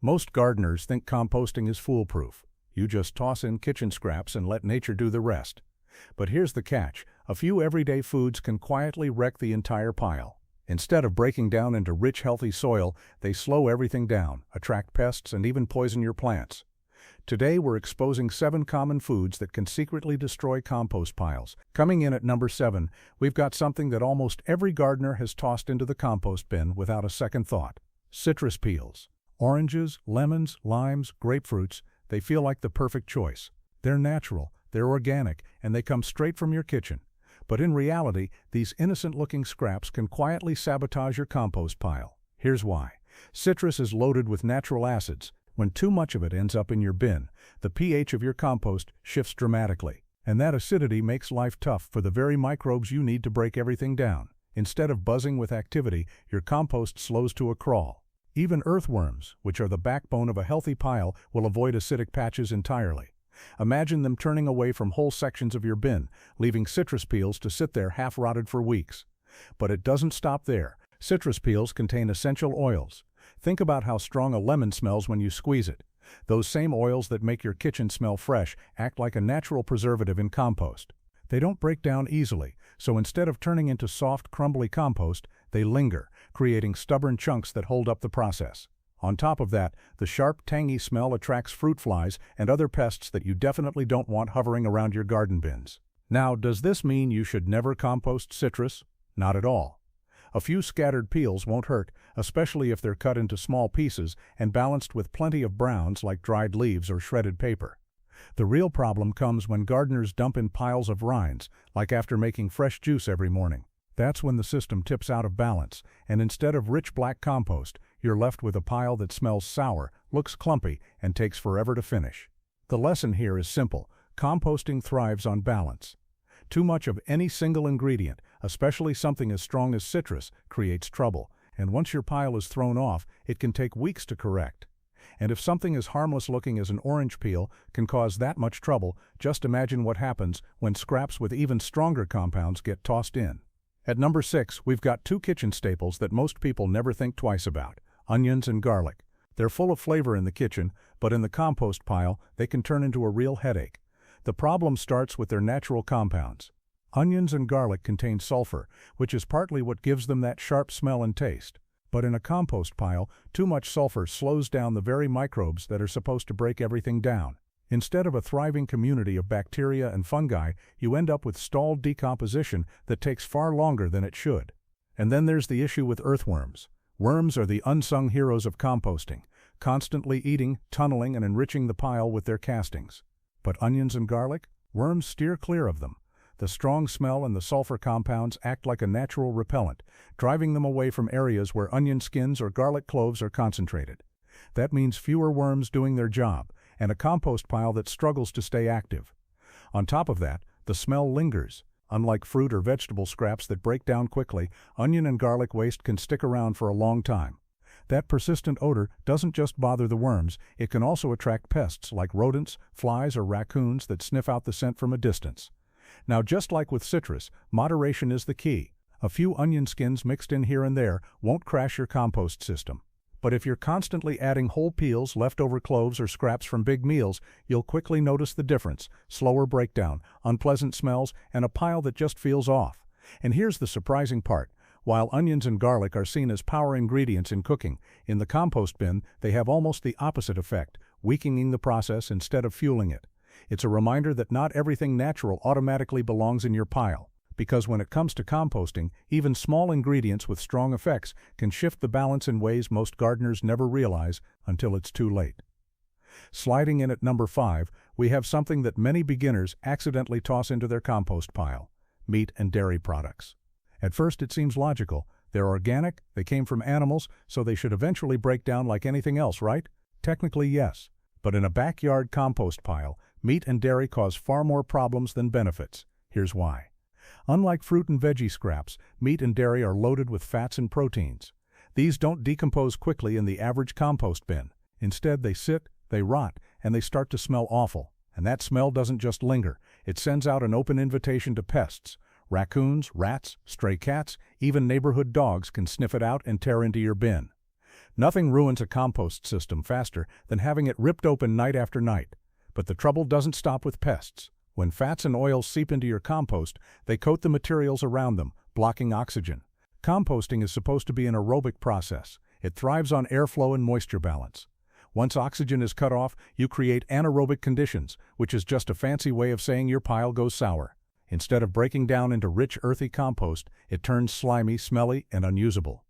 Most gardeners think composting is foolproof. You just toss in kitchen scraps and let nature do the rest. But here's the catch: a few everyday foods can quietly wreck the entire pile. Instead of breaking down into rich, healthy soil, they slow everything down, attract pests, and even poison your plants. Today we're exposing 7 common foods that can secretly destroy compost piles. Coming in at number 7, we've got something that almost every gardener has tossed into the compost bin without a second thought: citrus peels. Oranges, lemons, limes, grapefruits, they feel like the perfect choice. They're natural, they're organic, and they come straight from your kitchen. But in reality, these innocent-looking scraps can quietly sabotage your compost pile. Here's why. Citrus is loaded with natural acids. When too much of it ends up in your bin, the pH of your compost shifts dramatically. And that acidity makes life tough for the very microbes you need to break everything down. Instead of buzzing with activity, your compost slows to a crawl. Even earthworms, which are the backbone of a healthy pile, will avoid acidic patches entirely. Imagine them turning away from whole sections of your bin, leaving citrus peels to sit there half-rotted for weeks. But it doesn't stop there. Citrus peels contain essential oils. Think about how strong a lemon smells when you squeeze it. Those same oils that make your kitchen smell fresh act like a natural preservative in compost. They don't break down easily, so instead of turning into soft, crumbly compost, they linger, creating stubborn chunks that hold up the process. On top of that, the sharp, tangy smell attracts fruit flies and other pests that you definitely don't want hovering around your garden bins. Now, does this mean you should never compost citrus? Not at all. A few scattered peels won't hurt, especially if they're cut into small pieces and balanced with plenty of browns like dried leaves or shredded paper. The real problem comes when gardeners dump in piles of rinds, like after making fresh juice every morning. That's when the system tips out of balance, and instead of rich black compost, you're left with a pile that smells sour, looks clumpy, and takes forever to finish. The lesson here is simple: composting thrives on balance. Too much of any single ingredient, especially something as strong as citrus, creates trouble, and once your pile is thrown off, it can take weeks to correct. And if something as harmless looking as an orange peel can cause that much trouble, just imagine what happens when scraps with even stronger compounds get tossed in. At number 6, we've got 2 kitchen staples that most people never think twice about: onions and garlic. They're full of flavor in the kitchen, but in the compost pile, they can turn into a real headache. The problem starts with their natural compounds. Onions and garlic contain sulfur, which is partly what gives them that sharp smell and taste. But in a compost pile, too much sulfur slows down the very microbes that are supposed to break everything down. Instead of a thriving community of bacteria and fungi, you end up with stalled decomposition that takes far longer than it should. And then there's the issue with earthworms. Worms are the unsung heroes of composting, constantly eating, tunneling, and enriching the pile with their castings. But onions and garlic? Worms steer clear of them. The strong smell and the sulfur compounds act like a natural repellent, driving them away from areas where onion skins or garlic cloves are concentrated. That means fewer worms doing their job, and a compost pile that struggles to stay active. On top of that, the smell lingers. Unlike fruit or vegetable scraps that break down quickly, onion and garlic waste can stick around for a long time. That persistent odor doesn't just bother the worms, it can also attract pests like rodents, flies, or raccoons that sniff out the scent from a distance. Now, just like with citrus, moderation is the key. A few onion skins mixed in here and there won't crash your compost system. But if you're constantly adding whole peels, leftover cloves, or scraps from big meals, you'll quickly notice the difference: slower breakdown, unpleasant smells, and a pile that just feels off. And here's the surprising part. While onions and garlic are seen as power ingredients in cooking, in the compost bin they have almost the opposite effect, weakening the process instead of fueling it. It's a reminder that not everything natural automatically belongs in your pile. Because when it comes to composting, even small ingredients with strong effects can shift the balance in ways most gardeners never realize until it's too late. Sliding in at number 5, we have something that many beginners accidentally toss into their compost pile: meat and dairy products. At first it seems logical. They're organic, they came from animals, so they should eventually break down like anything else, right? Technically, yes. But in a backyard compost pile, meat and dairy cause far more problems than benefits. Here's why. Unlike fruit and veggie scraps, meat and dairy are loaded with fats and proteins. These don't decompose quickly in the average compost bin. Instead, they sit, they rot, and they start to smell awful. And that smell doesn't just linger. It sends out an open invitation to pests. Raccoons, rats, stray cats, even neighborhood dogs can sniff it out and tear into your bin. Nothing ruins a compost system faster than having it ripped open night after night. But the trouble doesn't stop with pests. When fats and oils seep into your compost, they coat the materials around them, blocking oxygen. Composting is supposed to be an aerobic process. It thrives on airflow and moisture balance. Once oxygen is cut off, you create anaerobic conditions, which is just a fancy way of saying your pile goes sour. Instead of breaking down into rich, earthy compost, it turns slimy, smelly, and unusable.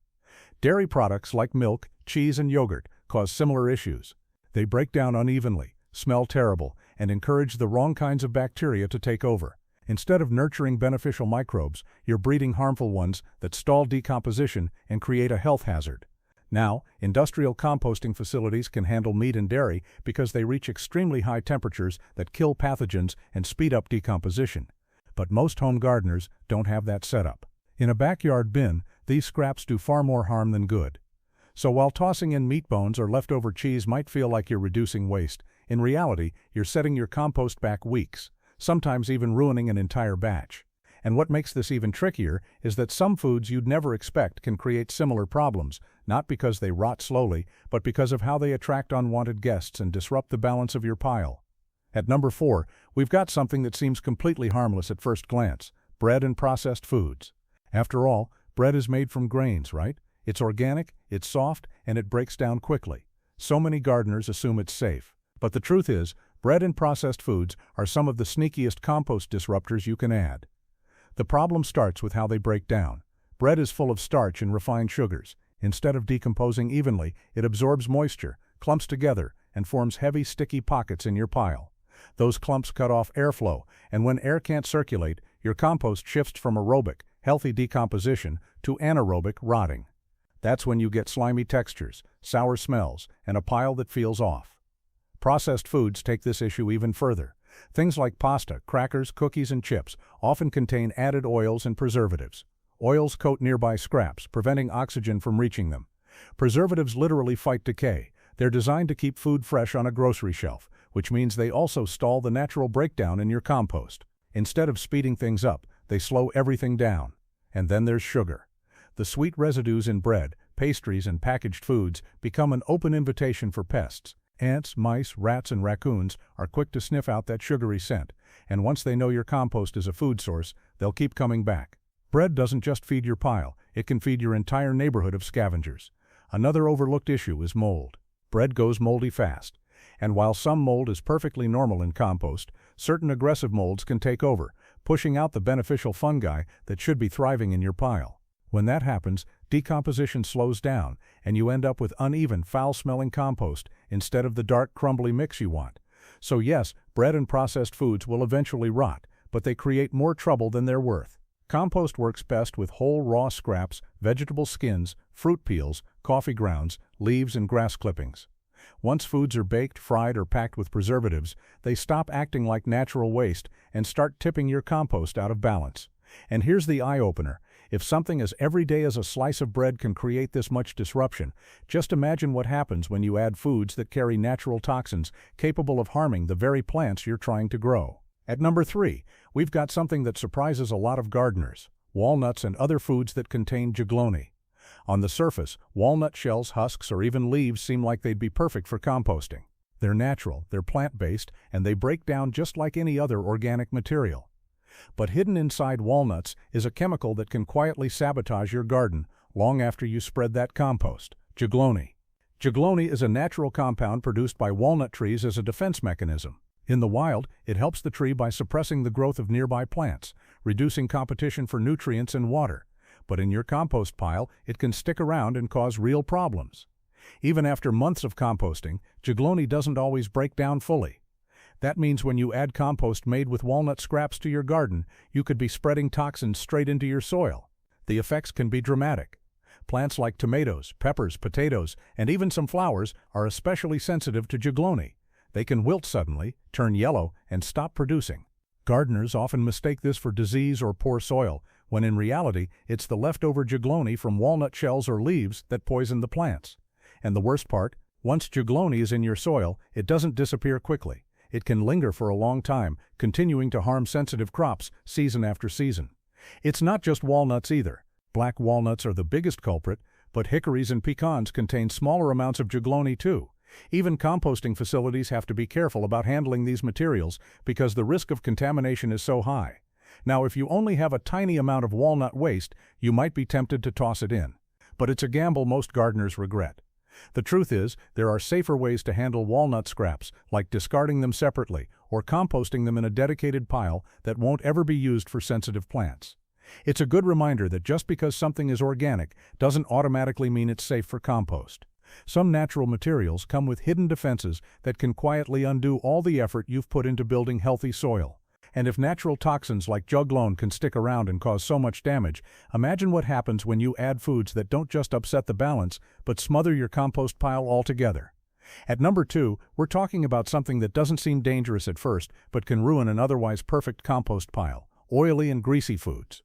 Dairy products like milk, cheese, and yogurt cause similar issues. They break down unevenly, smell terrible, and encourage the wrong kinds of bacteria to take over. Instead of nurturing beneficial microbes, you're breeding harmful ones that stall decomposition and create a health hazard. Now, industrial composting facilities can handle meat and dairy because they reach extremely high temperatures that kill pathogens and speed up decomposition. But most home gardeners don't have that setup. In a backyard bin, these scraps do far more harm than good. So while tossing in meat bones or leftover cheese might feel like you're reducing waste, in reality, you're setting your compost back weeks, sometimes even ruining an entire batch. And what makes this even trickier is that some foods you'd never expect can create similar problems, not because they rot slowly, but because of how they attract unwanted guests and disrupt the balance of your pile. At number 4, we've got something that seems completely harmless at first glance: bread and processed foods. After all, bread is made from grains, right? It's organic, it's soft, and it breaks down quickly. So many gardeners assume it's safe. But the truth is, bread and processed foods are some of the sneakiest compost disruptors you can add. The problem starts with how they break down. Bread is full of starch and refined sugars. Instead of decomposing evenly, it absorbs moisture, clumps together, and forms heavy, sticky pockets in your pile. Those clumps cut off airflow, and when air can't circulate, your compost shifts from aerobic, healthy decomposition to anaerobic, rotting. That's when you get slimy textures, sour smells, and a pile that feels off. Processed foods take this issue even further. Things like pasta, crackers, cookies, and chips often contain added oils and preservatives. Oils coat nearby scraps, preventing oxygen from reaching them. Preservatives literally fight decay. They're designed to keep food fresh on a grocery shelf, which means they also stall the natural breakdown in your compost. Instead of speeding things up, they slow everything down. And then there's sugar. The sweet residues in bread, pastries, and packaged foods become an open invitation for pests. Ants, mice, rats, and raccoons are quick to sniff out that sugary scent, and once they know your compost is a food source, they'll keep coming back. Bread doesn't just feed your pile, it can feed your entire neighborhood of scavengers. Another overlooked issue is mold. Bread goes moldy fast, and while some mold is perfectly normal in compost, certain aggressive molds can take over, pushing out the beneficial fungi that should be thriving in your pile. When that happens, decomposition slows down, and you end up with uneven, foul-smelling compost instead of the dark, crumbly mix you want. So yes, bread and processed foods will eventually rot, but they create more trouble than they're worth. Compost works best with whole raw scraps, vegetable skins, fruit peels, coffee grounds, leaves, and grass clippings. Once foods are baked, fried, or packed with preservatives, they stop acting like natural waste and start tipping your compost out of balance. And here's the eye-opener. If something as everyday as a slice of bread can create this much disruption, just imagine what happens when you add foods that carry natural toxins capable of harming the very plants you're trying to grow. At number 3, we've got something that surprises a lot of gardeners: walnuts and other foods that contain jiggloony. On the surface, walnut shells, husks, or even leaves seem like they'd be perfect for composting. They're natural, they're plant-based, and they break down just like any other organic material. But hidden inside walnuts is a chemical that can quietly sabotage your garden long after you spread that compost: jiggloony. Jiggloony is a natural compound produced by walnut trees as a defense mechanism. In the wild, it helps the tree by suppressing the growth of nearby plants, reducing competition for nutrients and water. But in your compost pile, it can stick around and cause real problems. Even after months of composting, jiggloony doesn't always break down fully. That means when you add compost made with walnut scraps to your garden, you could be spreading toxins straight into your soil. The effects can be dramatic. Plants like tomatoes, peppers, potatoes, and even some flowers are especially sensitive to jiggloony. They can wilt suddenly, turn yellow, and stop producing. Gardeners often mistake this for disease or poor soil, when in reality it's the leftover jiggloony from walnut shells or leaves that poison the plants. And the worst part, once jiggloony is in your soil, it doesn't disappear quickly. It can linger for a long time, continuing to harm sensitive crops season after season. It's not just walnuts either. Black walnuts are the biggest culprit, But hickories and pecans contain smaller amounts of gigloni too. Even composting facilities have to be careful about handling these materials because the risk of contamination is so high. Now, if you only have a tiny amount of walnut waste, you might be tempted to toss it in. But it's a gamble most gardeners regret. The truth is, there are safer ways to handle walnut scraps, like discarding them separately or composting them in a dedicated pile that won't ever be used for sensitive plants. It's a good reminder that just because something is organic doesn't automatically mean it's safe for compost. Some natural materials come with hidden defenses that can quietly undo all the effort you've put into building healthy soil. And if natural toxins like juglone can stick around and cause so much damage, imagine what happens when you add foods that don't just upset the balance, but smother your compost pile altogether. At number 2, we're talking about something that doesn't seem dangerous at first, but can ruin an otherwise perfect compost pile: oily and greasy foods.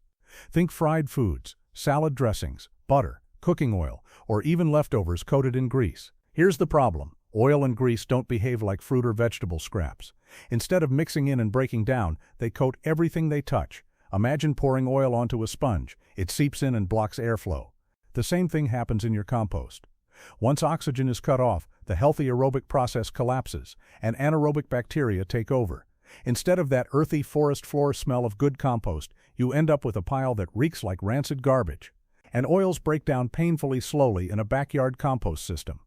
Think fried foods, salad dressings, butter, cooking oil, or even leftovers coated in grease. Here's the problem. Oil and grease don't behave like fruit or vegetable scraps. Instead of mixing in and breaking down, they coat everything they touch. Imagine pouring oil onto a sponge. It seeps in and blocks airflow. The same thing happens in your compost. Once oxygen is cut off, the healthy aerobic process collapses, and anaerobic bacteria take over. Instead of that earthy forest floor smell of good compost, you end up with a pile that reeks like rancid garbage. And oils break down painfully slowly in a backyard compost system.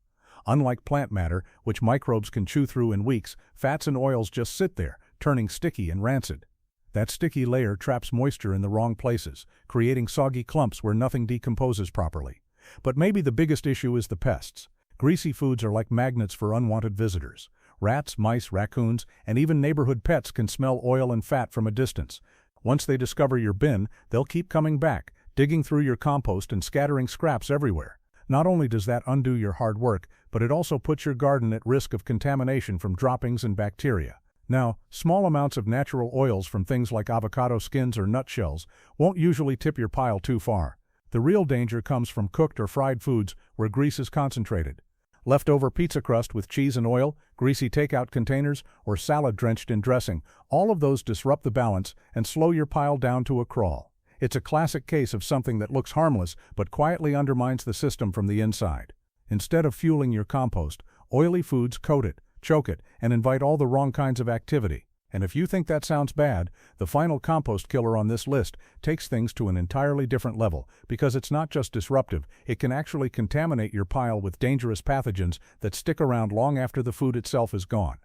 Unlike plant matter, which microbes can chew through in weeks, fats and oils just sit there, turning sticky and rancid. That sticky layer traps moisture in the wrong places, creating soggy clumps where nothing decomposes properly. But maybe the biggest issue is the pests. Greasy foods are like magnets for unwanted visitors. Rats, mice, raccoons, and even neighborhood pets can smell oil and fat from a distance. Once they discover your bin, they'll keep coming back, digging through your compost and scattering scraps everywhere. Not only does that undo your hard work, but it also puts your garden at risk of contamination from droppings and bacteria. Now, small amounts of natural oils from things like avocado skins or nutshells won't usually tip your pile too far. The real danger comes from cooked or fried foods where grease is concentrated. Leftover pizza crust with cheese and oil, greasy takeout containers, or salad drenched in dressing, all of those disrupt the balance and slow your pile down to a crawl. It's a classic case of something that looks harmless but quietly undermines the system from the inside. Instead of fueling your compost, oily foods coat it, choke it, and invite all the wrong kinds of activity. And if you think that sounds bad, the final compost killer on this list takes things to an entirely different level, because it's not just disruptive, it can actually contaminate your pile with dangerous pathogens that stick around long after the food itself is gone.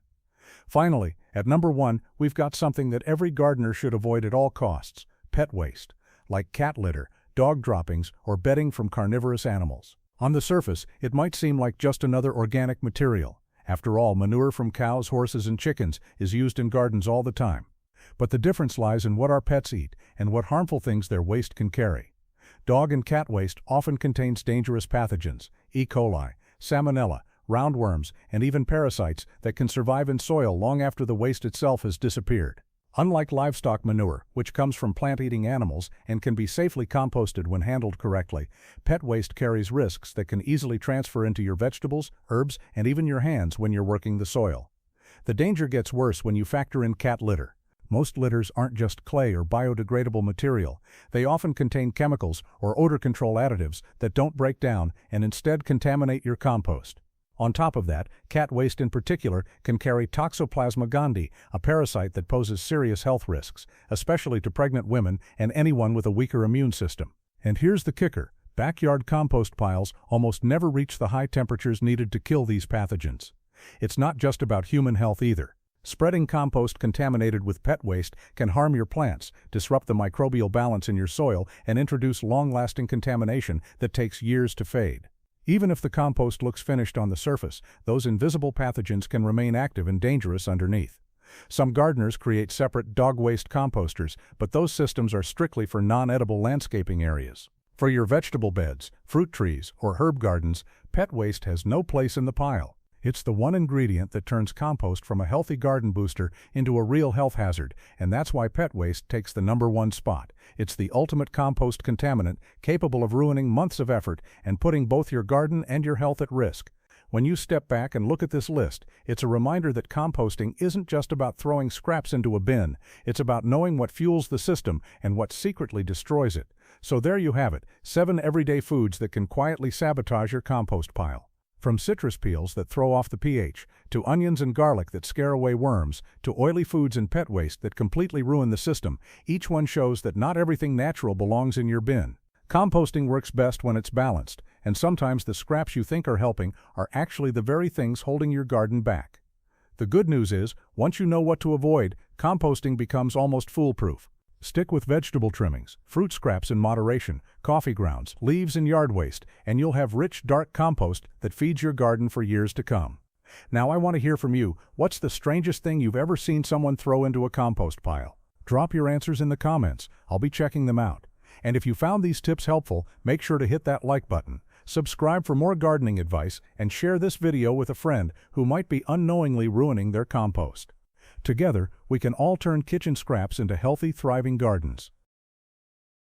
Finally, at number 1, we've got something that every gardener should avoid at all costs: pet waste, like cat litter, dog droppings, or bedding from carnivorous animals. On the surface, it might seem like just another organic material. After all, manure from cows, horses, and chickens is used in gardens all the time. But the difference lies in what our pets eat and what harmful things their waste can carry. Dog and cat waste often contains dangerous pathogens, E. coli, salmonella, roundworms, and even parasites that can survive in soil long after the waste itself has disappeared. Unlike livestock manure, which comes from plant-eating animals and can be safely composted when handled correctly, pet waste carries risks that can easily transfer into your vegetables, herbs, and even your hands when you're working the soil. The danger gets worse when you factor in cat litter. Most litters aren't just clay or biodegradable material. They often contain chemicals or odor control additives that don't break down and instead contaminate your compost. On top of that, cat waste in particular can carry Toxoplasma gondii, a parasite that poses serious health risks, especially to pregnant women and anyone with a weaker immune system. And here's the kicker: backyard compost piles almost never reach the high temperatures needed to kill these pathogens. It's not just about human health either. Spreading compost contaminated with pet waste can harm your plants, disrupt the microbial balance in your soil, and introduce long-lasting contamination that takes years to fade. Even if the compost looks finished on the surface, those invisible pathogens can remain active and dangerous underneath. Some gardeners create separate dog waste composters, but those systems are strictly for non-edible landscaping areas. For your vegetable beds, fruit trees, or herb gardens, pet waste has no place in the pile. It's the one ingredient that turns compost from a healthy garden booster into a real health hazard, and that's why pet waste takes the number 1 spot. It's the ultimate compost contaminant, capable of ruining months of effort and putting both your garden and your health at risk. When you step back and look at this list, it's a reminder that composting isn't just about throwing scraps into a bin. It's about knowing what fuels the system and what secretly destroys it. So there you have it, 7 everyday foods that can quietly sabotage your compost pile. From citrus peels that throw off the pH, to onions and garlic that scare away worms, to oily foods and pet waste that completely ruin the system, each one shows that not everything natural belongs in your bin. Composting works best when it's balanced, and sometimes the scraps you think are helping are actually the very things holding your garden back. The good news is, once you know what to avoid, composting becomes almost foolproof. Stick with vegetable trimmings, fruit scraps in moderation, coffee grounds, leaves and yard waste, and you'll have rich, dark compost that feeds your garden for years to come. Now I want to hear from you. What's the strangest thing you've ever seen someone throw into a compost pile? Drop your answers in the comments. I'll be checking them out. And if you found these tips helpful, make sure to hit that like button. Subscribe for more gardening advice and share this video with a friend who might be unknowingly ruining their compost. Together, we can all turn kitchen scraps into healthy, thriving gardens.